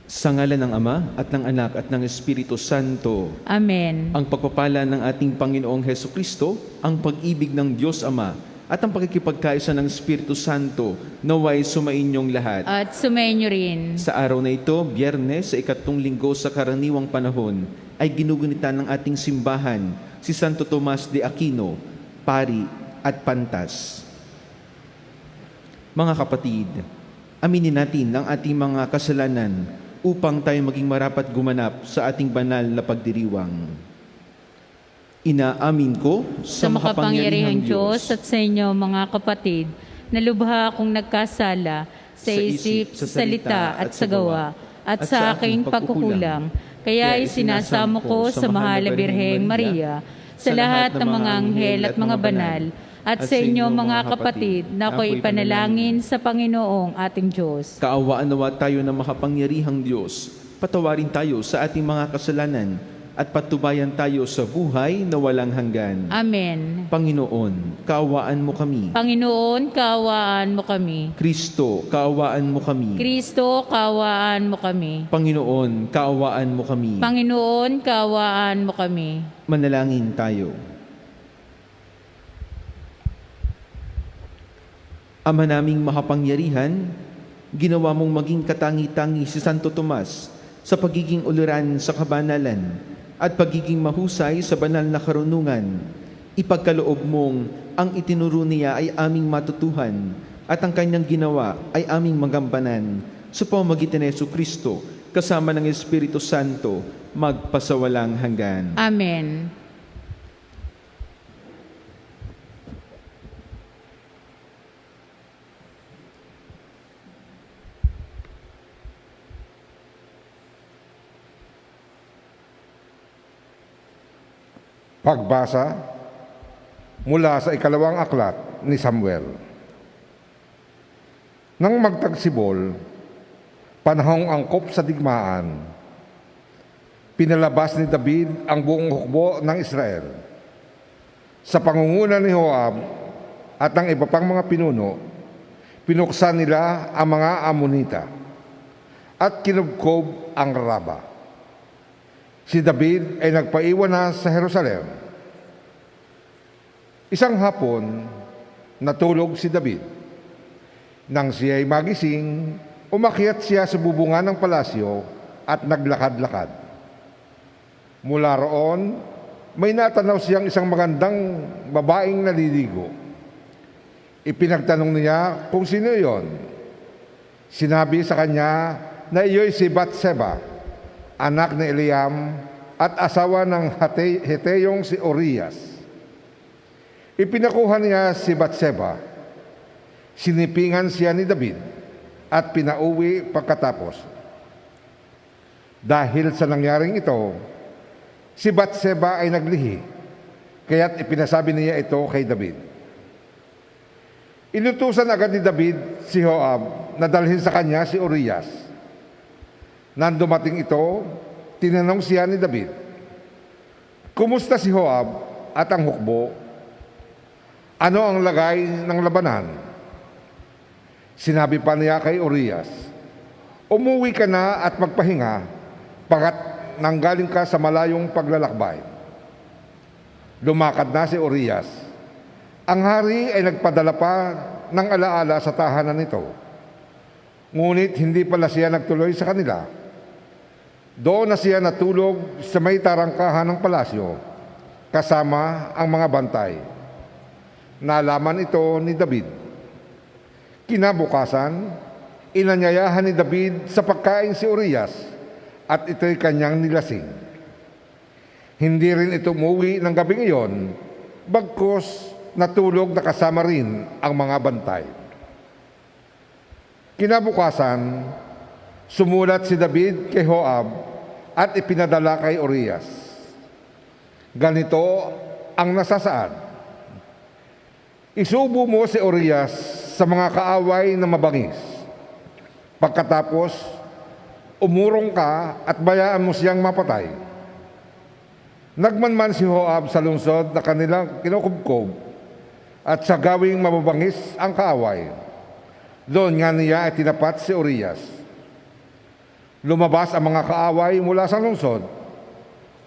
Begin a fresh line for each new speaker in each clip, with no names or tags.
Sa ngalan ng Ama at ng Anak at ng Espiritu Santo,
Amen.
ang pagpapala ng ating Panginoong Hesukristo, ang pag-ibig ng Diyos Ama, at ang pakikipagkaisa ng Espiritu Santo naway sumainyong lahat.
At sumainyo rin.
Sa araw na ito, Biyernes, sa 3 linggo sa karaniwang panahon, ay ginugunita ng ating simbahan si Santo Tomas de Aquino, Pari at Pantas. Mga kapatid, aminin natin ang ating mga kasalanan upang tayo maging marapat gumanap sa ating banal na pagdiriwang. Inaamin ko
Sa makapangyarihang Diyos at sa inyo mga kapatid, na lubha akong nagkasala sa isip, sa salita at sa gawa, at sa aking pagkukulang. Kaya isinasamo ko sa mahal na Birheng Maria, sa lahat ng mga anghel at mga banal, at sa inyo mga kapatid, na ako'y ipanalangin sa Panginoong ating Diyos.
Kaawaan nawa tayo ng makapangyarihang Diyos. Patawarin tayo sa ating mga kasalanan at patubayan tayo sa buhay na walang hanggan.
Amen.
Panginoon, kaawaan mo kami.
Panginoon, kaawaan mo kami.
Kristo, kaawaan mo kami.
Kristo, kaawaan mo kami.
Panginoon, kaawaan mo kami.
Panginoon, kaawaan mo kami.
Manalangin tayo. Ama naming makapangyarihan, ginawa mong maging katangi-tangi si Santo Tomas sa pagiging uliran sa kabanalan at pagiging mahusay sa banal na karunungan. Ipagkaloob mong ang itinuro niya ay aming matutuhan at ang kanyang ginawa ay aming magampanan sa pamamagitan ni Jesucristo kasama ng Espiritu Santo magpasawalang hanggan.
Amen.
Pagbasa mula sa ikalawang aklat ni Samuel. Nang magtagsibol, panahong angkop sa digmaan, pinalabas ni David ang buong hukbo ng Israel. Sa pangunguna ni Joab at ng iba pang mga pinuno, pinuksan nila ang mga Amonita at kinubkob ang Raba. Si David ay nagpaiwan na sa Jerusalem. Isang hapon, natulog si David. Nang siya ay magising, umakyat siya sa bubungan ng palasyo at naglakad-lakad. Mula roon, may natanaw siyang isang magandang babaeng naliligo. Ipinagtanong niya kung sino iyon. Sinabi sa kanya na iyo'y si Batseba, anak ni Eliam at asawa ng Heteyong si Urias. Ipinakuha niya si Batseba. Sinipingan siya ni David at pinauwi pagkatapos. Dahil sa nangyaring ito, si Batseba ay naglihi, kaya't ipinasabi niya ito kay David. Inutusan agad ni David si Joab na dalhin sa kanya si Urias. Nang dumating ito, tinanong siya ni David, "Kumusta si Joab at ang hukbo? Ano ang lagay ng labanan?" Sinabi pa niya kay Urias, "Umuwi ka na at magpahinga, pagkat nanggaling ka sa malayong paglalakbay." Lumakad na si Urias. Ang hari ay nagpadala pa ng alaala sa tahanan nito. Ngunit hindi pala siya nagtuloy sa kanila. Doon na siya natulog sa may tarangkahan ng palasyo, kasama ang mga bantay. Nalaman ito ni David. Kinabukasan, inanyayahan ni David sa pagkain si Urias at ito'y kanyang nilasing. Hindi rin ito umuwi ng gabing iyon, bagkus natulog na kasama rin ang mga bantay. Kinabukasan, sumulat si David kay Joab at ipinadala kay Urias. Ganito ang nasasaad: "Isubo mo si Urias sa mga kaaway na mabangis. Pagkatapos, umurong ka at bayaan mo siyang mapatay." Nagmanman si Joab sa lungsod na kanilang kinukubkob at sa gawing mababangis ang kaaway. Doon nga niya ay tinapat si Urias. Lumabas ang mga kaaway mula sa lungsod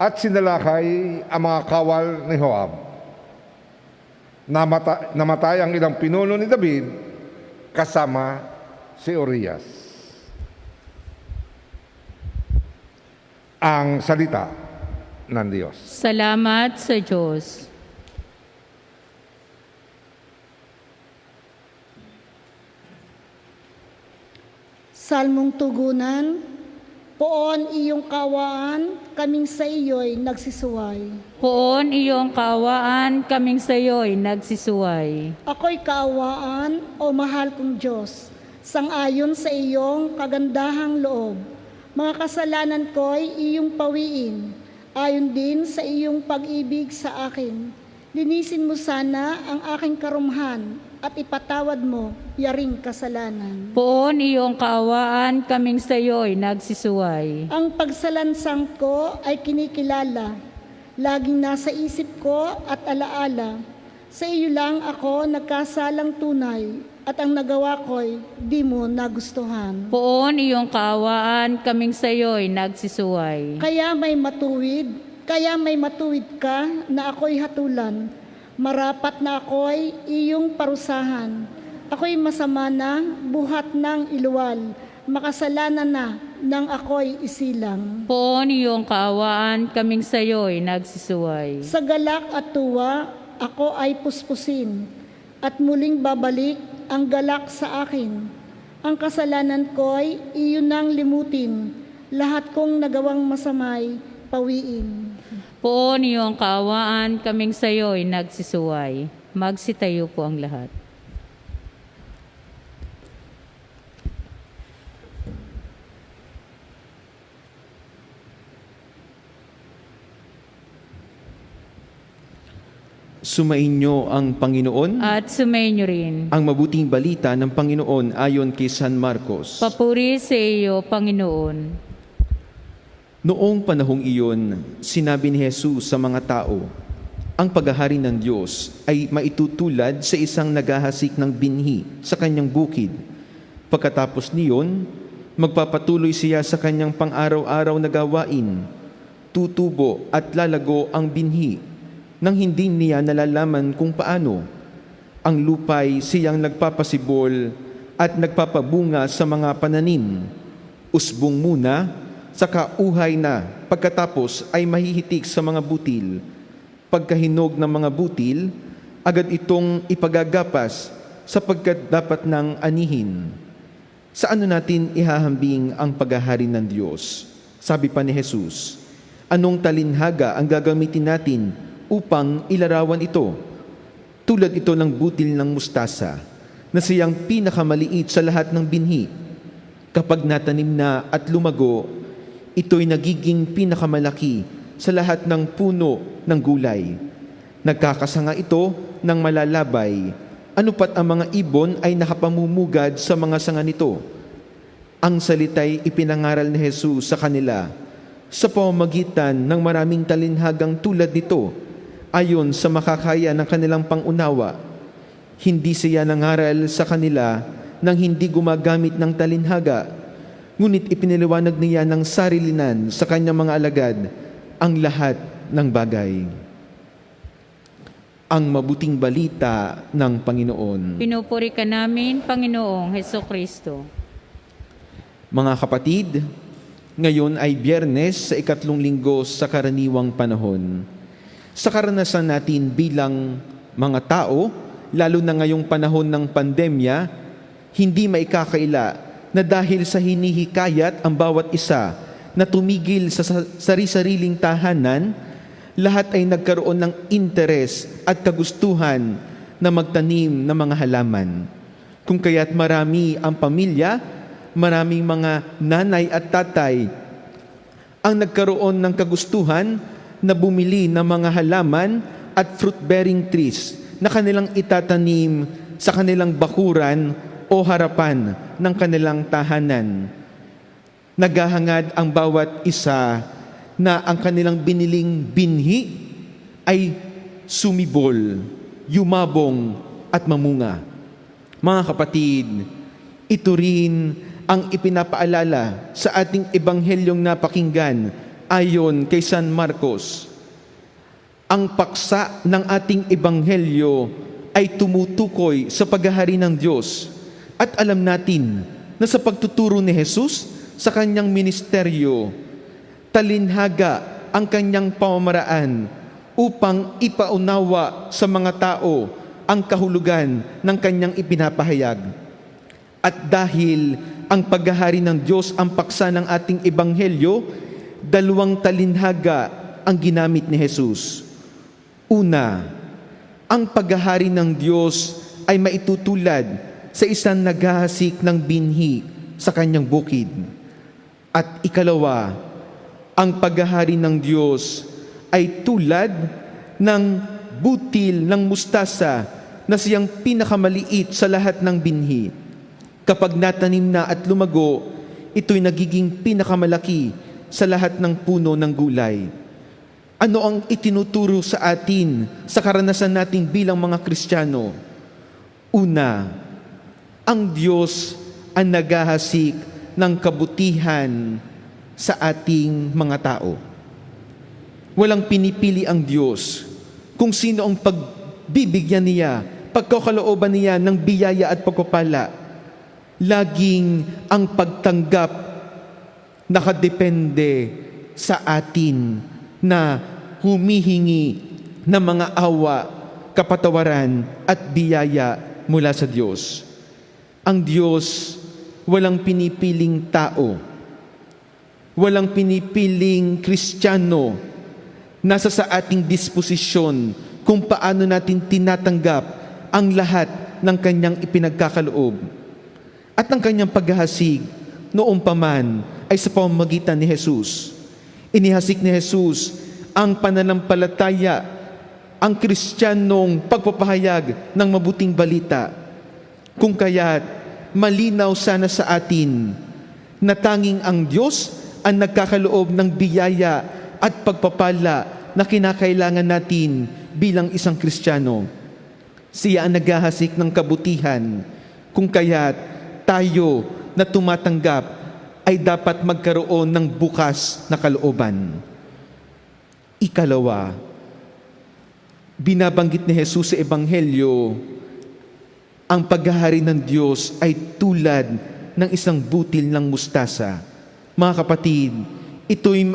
at sinalakay ang mga kawal ni Joab. Namatay ang ilang pinuno ni David kasama si Urias. Ang salita ng Diyos.
Salamat sa Diyos.
Salmong tugunan, poon iyong kawaan, kaming sa iyo'y nagsisuway.
Poon iyong kaawaan, kaming sa iyo'y nagsisuway.
Ako'y kaawaan, o mahal kong Diyos, sangayon sa iyong kagandahang loob. Mga kasalanan ko'y iyong pawiin, ayon din sa iyong pag-ibig sa akin. Linisin mo sana ang aking karumhan at ipatawad mo yaring kasalanan.
Poon iyong kaawaan, kaming sa iyo'y nagsisuway.
Ang pagsalansang ko ay kinikilala, laging nasa isip ko at alaala. Sa iyo lang ako nagkasalang tunay, at ang nagawa ko'y di mo nagustuhan.
Poon iyong kaawaan, kaming sa iyo'y nagsisuway.
Kaya may matuwid ka na ako'y hatulan, marapat na ako'y iyong parusahan. Ako'y masama na, buhat ng iluwal, makasalanan na nang ako'y isilang.
Poon iyong kaawaan, kaming sa iyo'y nagsisuway.
Sa galak at tuwa, ako ay puspusin, at muling babalik ang galak sa akin. Ang kasalanan ko'y iyon nang limutin, lahat kong nagawang masamay, pawiin.
Poon iyong kaawaan, kaming sa iyo'y nagsisuway. Magsitayo po ang lahat.
Sumainyo ang Panginoon.
At sumainyo rin.
Ang mabuting balita ng Panginoon ayon kay San Marcos.
Papuri sa iyo, Panginoon.
Noong panahong iyon, sinabi ni Jesus sa mga tao, ang paghahari ng Diyos ay maitutulad sa isang naghahasik ng binhi sa kanyang bukid. Pagkatapos niyon, magpapatuloy siya sa kanyang pang-araw-araw na gawain. Tutubo at lalago ang binhi nang hindi niya nalalaman kung paano. Ang lupay siyang nagpapasibol at nagpapabunga sa mga pananim. Usbong muna, saka uhay na, pagkatapos ay mahihitik sa mga butil. Pagkahinog ng mga butil, agad itong ipagagapas sapagkat dapat nang anihin. Sa ano natin ihahambing ang paghahari ng Diyos? Sabi pa ni Jesus, anong talinhaga ang gagamitin natin upang ilarawan ito? Tulad ito ng butil ng mustasa, na siyang pinakamaliit sa lahat ng binhi. Kapag natanim na at lumago, ito'y nagiging pinakamalaki sa lahat ng puno ng gulay. Nagkakasanga ito ng malalabay. Ano pat ang mga ibon ay nakapamumugad sa mga sanga nito. Ang salita'y ipinangaral ni Jesus sa kanila sa pamamagitan ng maraming talinhagang tulad nito, ayon sa makakaya ng kanilang pangunawa. Hindi siya nangaral sa kanila nang hindi gumagamit ng talinhaga, ngunit ipiniliwanag niya ng sarilinan sa kanyang mga alagad ang lahat ng bagay. Ang mabuting balita ng Panginoon.
Pinupuri ka namin, Panginoong Hesukristo.
Mga kapatid, ngayon ay Biyernes sa 3 linggo sa karaniwang panahon. Sa karanasan natin bilang mga tao, lalo na ngayong panahon ng pandemya, hindi maikakaila na dahil sa hinihikayat ang bawat isa na tumigil sa sari-sariling tahanan, lahat ay nagkaroon ng interes at kagustuhan na magtanim ng mga halaman. Kung kaya't marami ang pamilya, maraming mga nanay at tatay ang nagkaroon ng kagustuhan na bumili ng mga halaman at fruit-bearing trees na kanilang itatanim sa kanilang bakuran o harapan ng kanilang tahanan. Naghahangad ang bawat isa na ang kanilang biniling binhi ay sumibol, yumabong at mamunga. Mga kapatid, ito rin ang ipinapaalala sa ating ebanghelyong napakinggan ayon kay San Marcos. Ang paksa ng ating ebanghelyo ay tumutukoy sa paghahari ng Diyos. At alam natin na sa pagtuturo ni Jesus sa kanyang ministeryo, talinhaga ang kanyang pamamaraan upang ipaunawa sa mga tao ang kahulugan ng kanyang ipinapahayag. At dahil ang paghahari ng Diyos ang paksa ng ating ebanghelyo, dalawang talinhaga ang ginamit ni Jesus. Una, ang paghahari ng Diyos ay maitutulad sa isang naghahasik ng binhi sa kanyang bukid. At ikalawa, ang paghahari ng Diyos ay tulad ng butil ng mustasa na siyang pinakamaliit sa lahat ng binhi. Kapag natanim na at lumago, ito'y nagiging pinakamalaki sa lahat ng puno ng gulay. Ano ang itinuturo sa atin sa karanasan natin bilang mga Kristiyano? Una, ang Diyos ang naghahasik ng kabutihan sa ating mga tao. Walang pinipili ang Diyos kung sino ang pagbibigyan niya, pagkakalooban niya ng biyaya at pagpapala. Laging ang pagtanggap nakadepende sa atin na humihingi ng mga awa, kapatawaran at biyaya mula sa Diyos. Ang Diyos walang pinipiling tao, walang pinipiling Kristiyano. Nasa sa ating disposisyon kung paano natin tinatanggap ang lahat ng kanyang ipinagkakaloob. At ang kanyang paghahasig noong paman ay sa pamamagitan ni Jesus. Inihasik ni Jesus ang pananampalataya, ang Kristiyanong pagpapahayag ng mabuting balita. Kung kaya't malinaw sana sa atin na tanging ang Diyos ang nagkakaloob ng biyaya at pagpapala na kinakailangan natin bilang isang Kristiyano. Siya ang naghahasik ng kabutihan, kung kaya't tayo na tumatanggap ay dapat magkaroon ng bukas na kalooban. Ikalawa, binabanggit ni Jesus sa Ebanghelyo, ang paghahari ng Diyos ay tulad ng isang butil ng mustasa. Mga kapatid, ito'y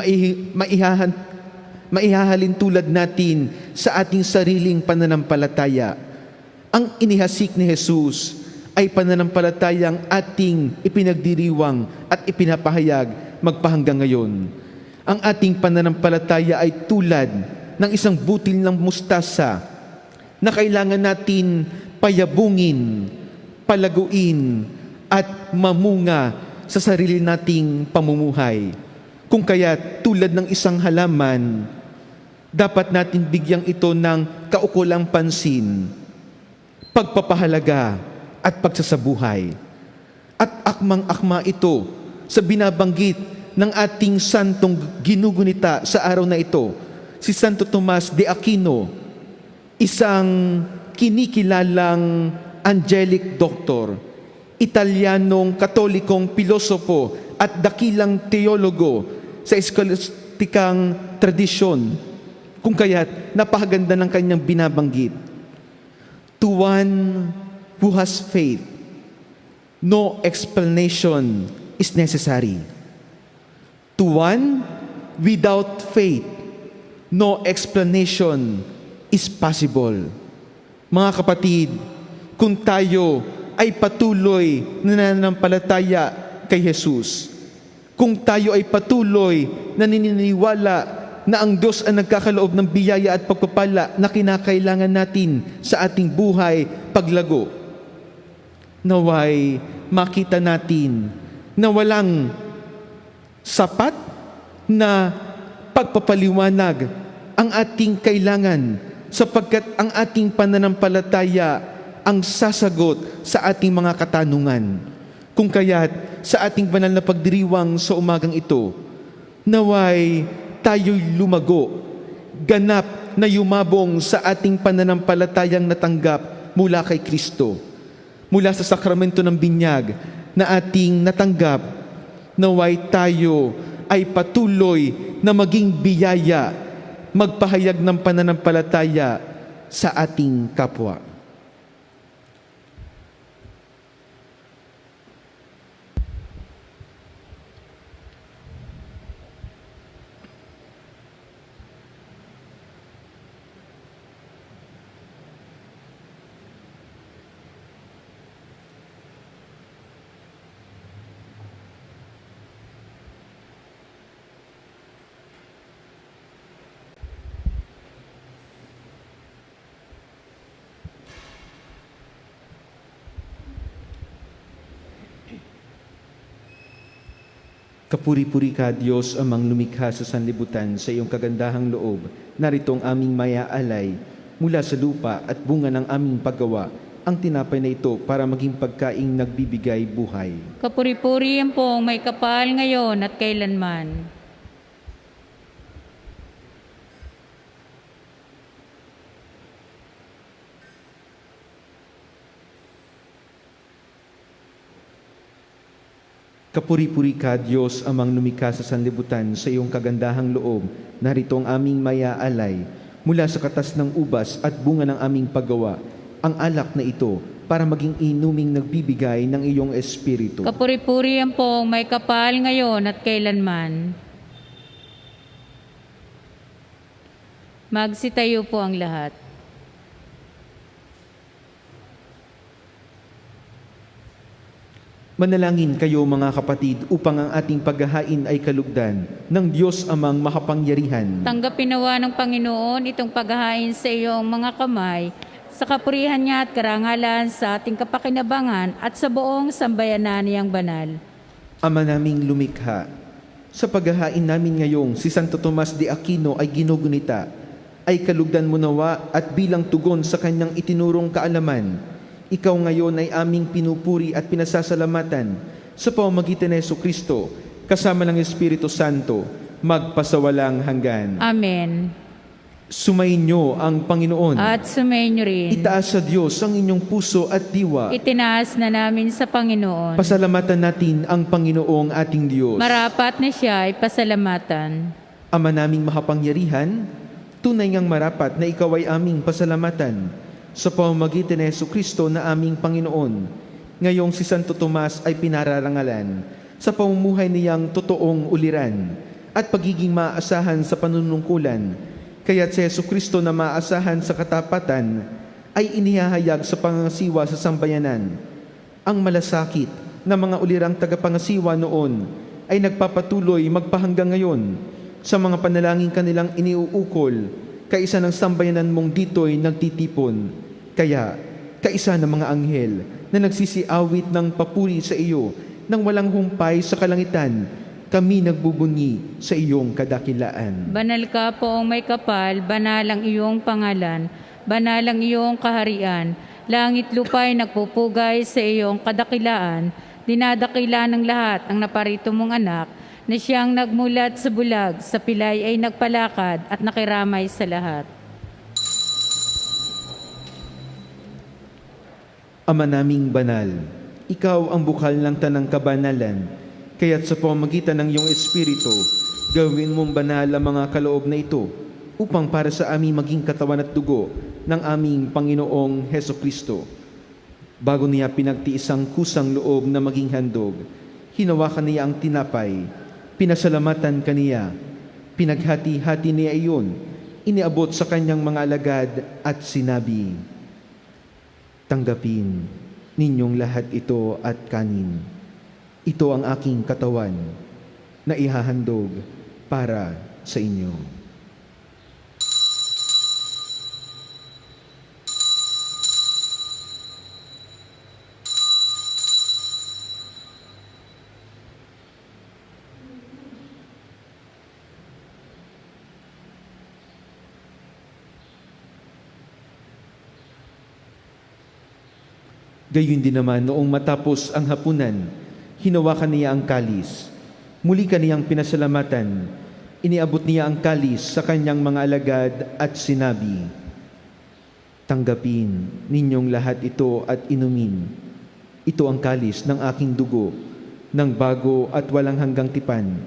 maihahalin tulad natin sa ating sariling pananampalataya. Ang inihasik ni Jesus ay pananampalatayang ating ipinagdiriwang at ipinapahayag magpahanggang ngayon. Ang ating pananampalataya ay tulad ng isang butil ng mustasa na kailangan natin payabungin, palaguin, at mamunga sa sarili nating pamumuhay. Kung kaya tulad ng isang halaman, dapat natin bigyang ito ng kaukulang pansin, pagpapahalaga at pagsasabuhay. At akmang-akma ito sa binabanggit ng ating santong ginugunita sa araw na ito, si Santo Tomas de Aquino, isang kinikilalang angelic doctor, Italianong katolikong pilosopo at dakilang teologo sa eskolastikang tradisyon. Kung kaya't napakaganda ng kanyang binabanggit. To one who has faith, no explanation is necessary. To one without faith, no explanation is possible. Mga kapatid, kung tayo ay patuloy na nananampalataya kay Jesus, kung tayo ay patuloy na naniniwala na ang Diyos ang nagkakaloob ng biyaya at pagpapala na kinakailangan natin sa ating buhay paglago, naway makita natin na walang sapat na pagpapaliwanag ang ating kailangan, sapagkat ang ating pananampalataya ang sasagot sa ating mga katanungan. Kung kaya't sa ating banal na pagdiriwang sa umagang ito, naway tayo'y lumago, ganap na yumabong sa ating pananampalatayang natanggap mula kay Kristo, mula sa sakramento ng binyag na ating natanggap, naway tayo ay patuloy na maging biyaya, magpahayag ng pananampalataya sa ating kapwa. Kapuri-puri ka, Diyos, amang lumikha sa sanlibutan, sa iyong kagandahang loob. Narito ang aming maya-alay mula sa lupa at bunga ng aming paggawa, ang tinapay na ito para maging pagkaing nagbibigay buhay.
Kapuri-puri ang pong may kapal ngayon at kailanman.
Kapuri-puri ka, Diyos, amang lumikha sa sanlibutan, sa iyong kagandahang loob. Narito ang aming maya-alay mula sa katas ng ubas at bunga ng aming paggawa, ang alak na ito para maging inuming nagbibigay ng iyong espiritu.
Kapuri-puri ang pong may kapal ngayon at kailanman. Magsitayo po ang lahat.
Manalangin kayo, mga kapatid, upang ang ating paghahain ay kalugdan ng Diyos amang makapangyarihan.
Tanggapin nawa ng Panginoon itong paghahain sa iyong mga kamay, sa kapurihan niya at karangalan sa ating kapakinabangan at sa buong sambayanan niyang banal.
Ama naming lumikha, sa paghahain namin ngayong si Santo Tomas de Aquino ay ginugunita, ay kalugdan mo nawa at bilang tugon sa kanyang itinurong kaalaman, ikaw ngayon ay aming pinupuri at pinasasalamatan sa pamamagitan ni Jesucristo, kasama ng Espiritu Santo, magpasawalang hanggan.
Amen.
Sumainyo ang Panginoon.
At sumainyo rin.
Itaas sa Diyos ang inyong puso at diwa.
Itinaas na namin sa Panginoon.
Pasalamatan natin ang Panginoong ating Diyos.
Marapat na siya ay pasalamatan.
Ama naming makapangyarihan, tunay ngang marapat na ikaw ay aming pasalamatan sa pamamagitan ni Jesucristo na aming Panginoon. Ngayong si Santo Tomas ay pinararangalan sa pamumuhay niyang totoong uliran at pagiging maaasahan sa panunungkulan. Kaya't si Jesucristo na maaasahan sa katapatan ay inihahayag sa pangasiwa sa sambayanan. Ang malasakit na mga ulirang tagapangasiwa noon ay nagpapatuloy magpahanggang ngayon sa mga panalangin kanilang iniuukol, kaisa ng sambayanan mong dito'y nagtitipon. Kaya, kaisa ng mga anghel na nagsisiawit ng papuri sa iyo nang walang humpay sa kalangitan, kami nagbubunyi sa iyong kadakilaan.
Banal ka poong may kapal, banal ang iyong pangalan, banal ang iyong kaharian, langit lupa'y nagpupugay sa iyong kadakilaan, dinadakila ng lahat ang naparito mong anak, na siyang nagmulat sa bulag, sa pilay ay nagpalakad at nakiramay sa lahat.
Ama naming banal, ikaw ang bukal ng tanang kabanalan, kaya't sa pamamagitan ng iyong Espiritu, gawin mong banal ang mga kaloob na ito, upang para sa aming maging katawan at dugo ng aming Panginoong Hesukristo. Bago niya pinagtiis ang kusang loob na maging handog, hinawakan niya ang tinapay, pinasalamatan kaniya, pinaghati-hati niya iyon, iniabot sa kanyang mga alagad at sinabi, tanggapin ninyong lahat ito at kanin. Ito ang aking katawan na ihahandog para sa inyo. Gayon din naman noong matapos ang hapunan, hinawakan niya ang kalis. Muli kaniyang pinasalamatan. Iniabot niya ang kalis sa kanyang mga alagad at sinabi, tanggapin ninyong lahat ito at inumin. Ito ang kalis ng aking dugo, ng bago at walang hanggang tipan.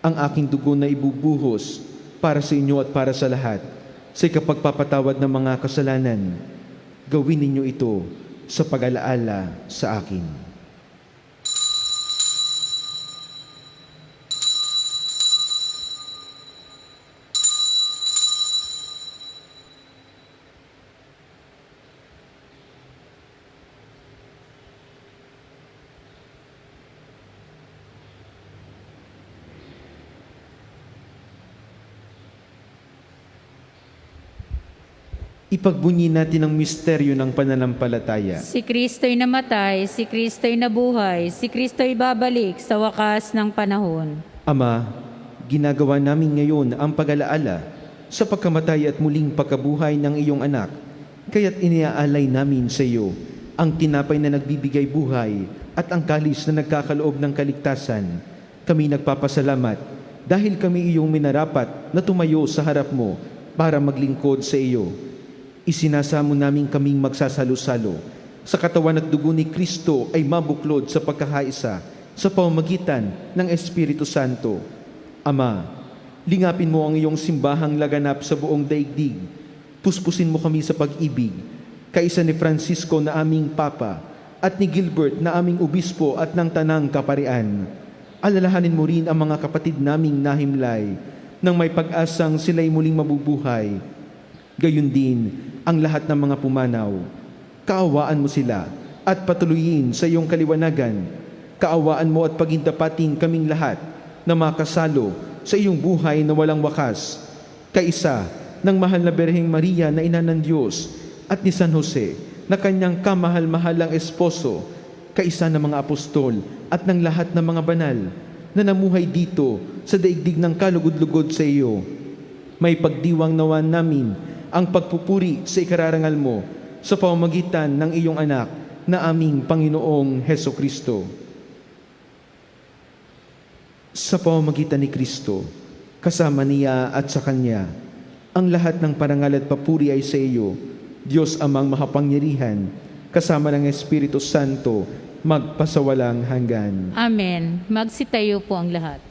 Ang aking dugo na ibubuhos para sa inyo at para sa lahat, sa ikapagpapatawad ng mga kasalanan. Gawin ninyo ito sa pag-alaala sa akin. Ipagbunyi natin ang misteryo ng pananampalataya.
Si Kristo'y namatay, si Kristo'y nabuhay, si Kristo'y babalik sa wakas ng panahon.
Ama, ginagawa namin ngayon ang pag-alaala sa pagkamatay at muling pagkabuhay ng iyong anak, kaya't iniaalay namin sa iyo ang tinapay na nagbibigay buhay at ang kalis na nagkakaloob ng kaligtasan. Kami nagpapasalamat dahil kami iyong minarapat na tumayo sa harap mo para maglingkod sa iyo. Isinasamo namin kaming magsasalo-salo sa katawan at dugo ni Kristo ay mabuklod sa pagkakaisa sa pamamagitan ng Espiritu Santo. Ama, lingapin mo ang iyong simbahang laganap sa buong daigdig. Puspusin mo kami sa pag-ibig, kaisa ni Francisco na aming Papa at ni Gilbert na aming Obispo at ng Tanang Kaparian. Alalahanin mo rin ang mga kapatid naming nahimlay nang may pag-asang sila'y muling mabubuhay. Gayon din ang lahat ng mga pumanaw. Kaawaan mo sila at patuloyin sa iyong kaliwanagan. Kaawaan mo at pagintapatin kaming lahat na makasalo sa iyong buhay na walang wakas. Kaisa ng mahal na Birheng Maria na ina ng Diyos at ni San Jose na kanyang kamahal-mahalang esposo, kaisa ng mga apostol at ng lahat ng mga banal na namuhay dito sa daigdig ng kalugod-lugod sa iyo. May pagdiwang nawa namin ang pagpupuri sa ikararangal mo sa pamamagitan ng iyong anak na aming Panginoong Heso Kristo. Sa pamamagitan ni Kristo, kasama niya at sa Kanya, ang lahat ng parangal at papuri ay sa iyo, Diyos amang makapangyarihan, kasama ng Espiritu Santo, magpasawalang hanggan.
Amen. Magsitayo po ang lahat.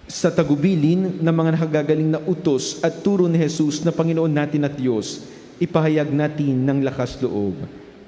Sa tagubilin ng mga nakagagaling na utos at turo ni Jesus na Panginoon natin at Diyos, ipahayag natin ng lakas loob.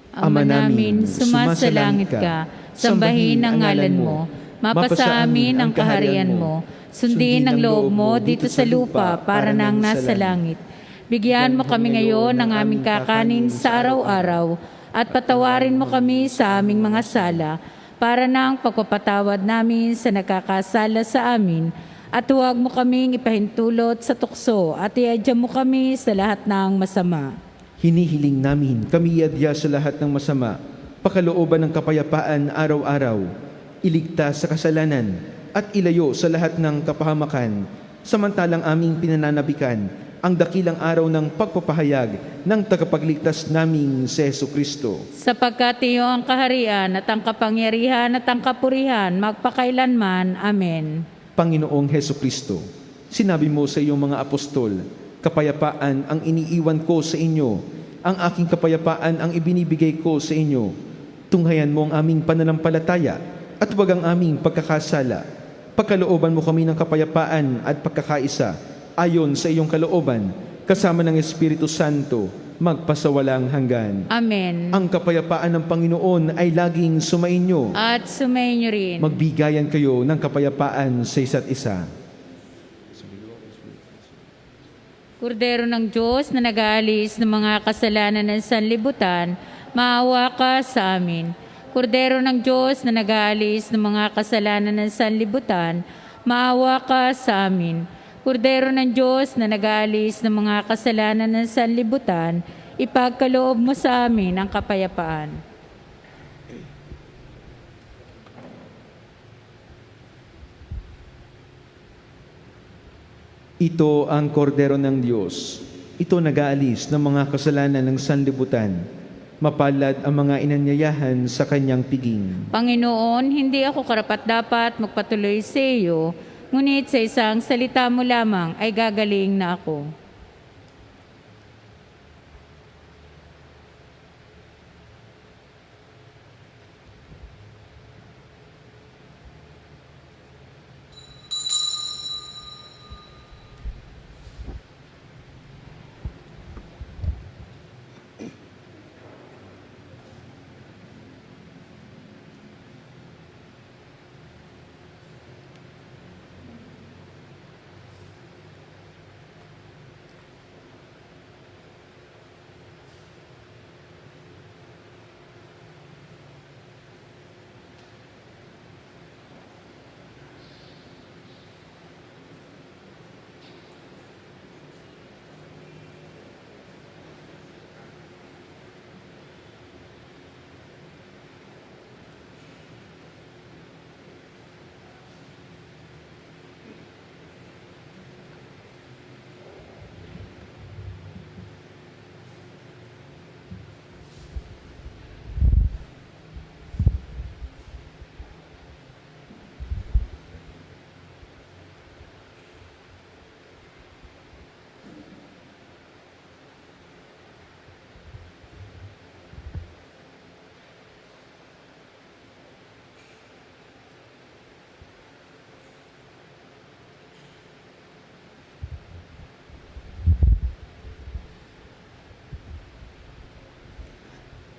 Ama namin, sumasalangit ka, sambahin ang ngalan mo, mapasa amin ang kaharian mo, sundin ang loob mo dito sa lupa para nang nasa langit. Bigyan mo kami ngayon ng aming kakanin sa araw-araw at patawarin mo kami sa aming mga sala para nang pagpapatawad namin sa nakakasala sa amin. At huwag mo kaming ipahintulot sa tukso at iadya mo kami sa lahat ng masama.
Hinihiling namin kami iadya sa lahat ng masama, pakalooban ng kapayapaan araw-araw, iligtas sa kasalanan at ilayo sa lahat ng kapahamakan, samantalang aming pinananabikan ang dakilang araw ng pagpapahayag ng tagapagligtas naming si Jesucristo.
Sapagkat iyo ang kaharian at ang kapangyarihan at ang kapurihan magpakailanman. Amen.
Panginoong Jesucristo, sinabi mo sa iyong mga apostol, kapayapaan ang iniiwan ko sa inyo, ang aking kapayapaan ang ibinibigay ko sa inyo. Tunghayan mo ang aming pananampalataya at huwag ang aming pagkakasala. Pagkalooban mo kami ng kapayapaan at pagkakaisa ayon sa iyong kalooban, kasama ng Espiritu Santo, magpasawalang hanggan.
Amen.
Ang kapayapaan ng Panginoon ay laging sumainyo.
At sumainyo rin.
Magbigayan kayo ng kapayapaan sa isa't isa.
Kordero ng Diyos na nag-aalis ng mga kasalanan ng sanlibutan, maawa ka sa amin. Kordero ng Diyos na nag-aalis ng mga kasalanan ng sanlibutan, maawa ka sa amin. Kordero ng Diyos na nag-aalis ng mga kasalanan ng sanlibutan, ipagkaloob mo sa amin ang kapayapaan.
Ito ang kordero ng Diyos. Ito nag-aalis ng mga kasalanan ng sanlibutan. Mapalad ang mga inanyayahan sa kanyang piging.
Panginoon, hindi ako karapat-dapat magpatuloy sa iyo, ngunit sa isang salita mo lamang ay gagaling na ako.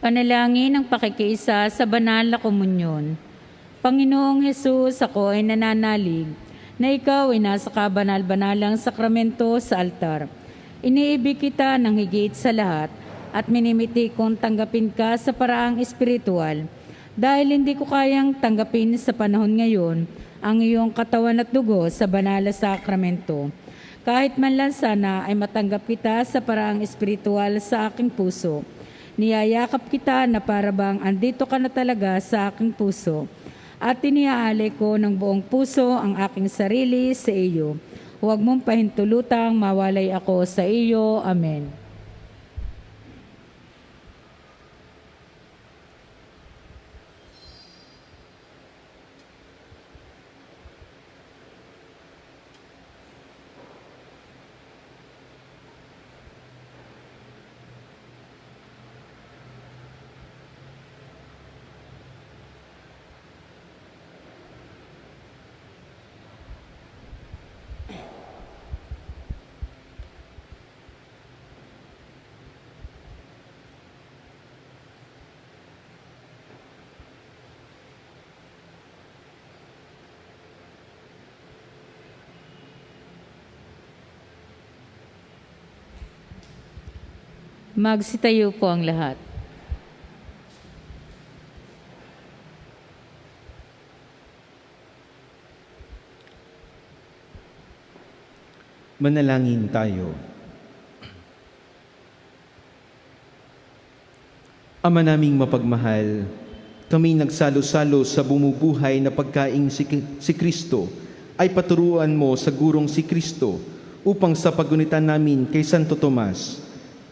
Panalangin ng pakikiisa sa banal na komunyon. Panginoong Hesus, ako ay nananalig na ikaw ay nasa kabanal-banalang sakramento sa altar. Iniibig kita ng higit sa lahat at minimiti kong tanggapin ka sa paraang espiritual. Dahil hindi ko kayang tanggapin sa panahon ngayon ang iyong katawan at dugo sa banal na sakramento. Kahit man lang sana ay matanggap kita sa paraang espiritual sa aking puso. Niyayakap kita na para bang andito ka na talaga sa aking puso. At iniaalay ko ng buong puso ang aking sarili sa iyo. Huwag mong pahintulutang mawalay ako sa iyo. Amen. Magsitayo po ang lahat.
Manalangin tayo. Ama naming mapagmahal, kami nagsalo-salo sa bumubuhay na pagkaing si Kristo ay paturuan mo sa gurong si Kristo upang sa pagunitan namin kay Santo Tomas,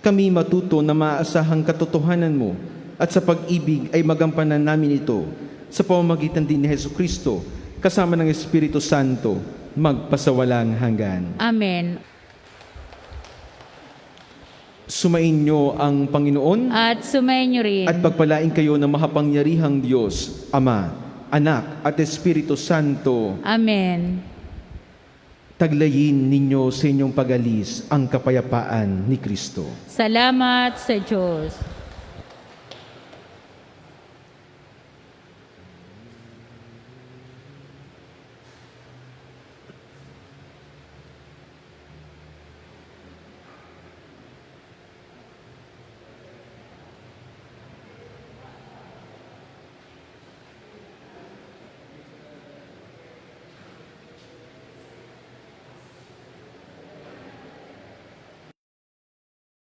kami matuto na maasahang katotohanan mo at sa pag-ibig ay magampanan namin ito sa pamamagitan din ni Jesucristo kasama ng Espiritu Santo magpasawalang hanggan.
Amen.
Sumainyo ang Panginoon
At sumayin niyo rin.
at pagpalain kayo ng makapangyarihang Diyos, Ama, Anak at Espiritu Santo.
Amen.
Taglayin ninyo sa inyong pag-alis ang kapayapaan ni Kristo.
Salamat sa Diyos.